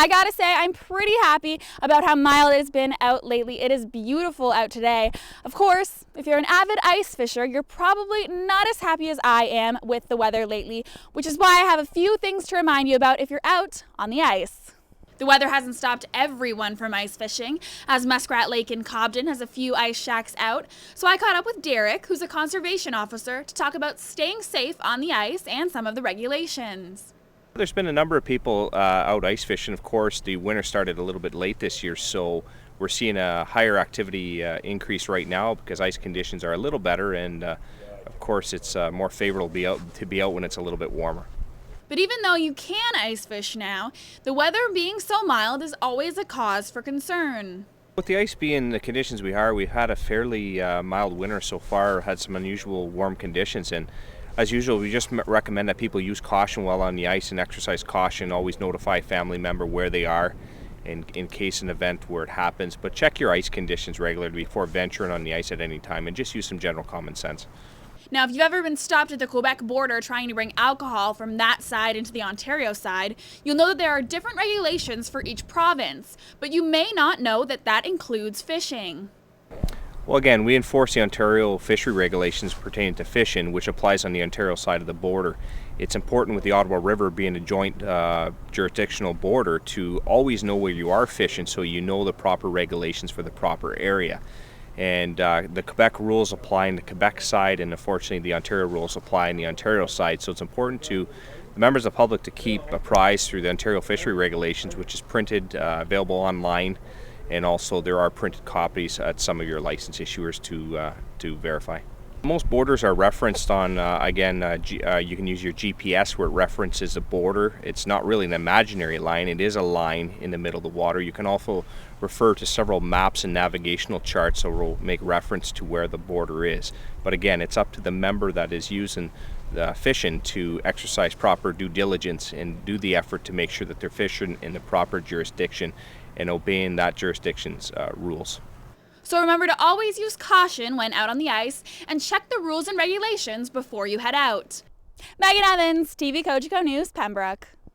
I gotta say, I'm pretty happy about how mild it has been out lately. It is beautiful out today. Of course, if you're an avid ice fisher, you're probably not as happy as I am with the weather lately, which is why I have a few things to remind you about if you're out on the ice. The weather hasn't stopped everyone from ice fishing, as Muskrat Lake in Cobden has a few ice shacks out. So I caught up with Derek, who's a conservation officer, to talk about staying safe on the ice and some of the regulations. There's been a number of people out ice fishing. Of course, the winter started a little bit late this year, so we're seeing a higher activity increase right now because ice conditions are a little better, and of course it's more favorable to be out when it's a little bit warmer. But even though you can ice fish now, the weather being so mild is always a cause for concern. With the ice being the conditions we've had a fairly mild winter so far, had some unusual warm conditions, and as usual, we just recommend that people use caution while on the ice and exercise caution. Always notify a family member where they are in case an event where it happens. But check your ice conditions regularly before venturing on the ice at any time, and just use some general common sense. Now, if you've ever been stopped at the Quebec border trying to bring alcohol from that side into the Ontario side, you'll know that there are different regulations for each province, but you may not know that that includes fishing. Well, again, we enforce the Ontario fishery regulations pertaining to fishing, which applies on the Ontario side of the border. It's important with the Ottawa River being a joint jurisdictional border to always know where you are fishing so you know the proper regulations for the proper area. And the Quebec rules apply in the Quebec side, and unfortunately the Ontario rules apply in the Ontario side. So it's important to the members of the public to keep apprised through the Ontario fishery regulations, which is printed, available online. And also there are printed copies at some of your license issuers to verify. Most borders are referenced on, you can use your GPS where it references a border. It's not really an imaginary line, it is a line in the middle of the water. You can also refer to several maps and navigational charts that will make reference to where the border is. But again, it's up to the member that is using the fishing to exercise proper due diligence and do the effort to make sure that they're fishing in the proper jurisdiction and obeying that jurisdiction's rules. So remember to always use caution when out on the ice and check the rules and regulations before you head out. Megan Evans, TV Cogeco News, Pembroke.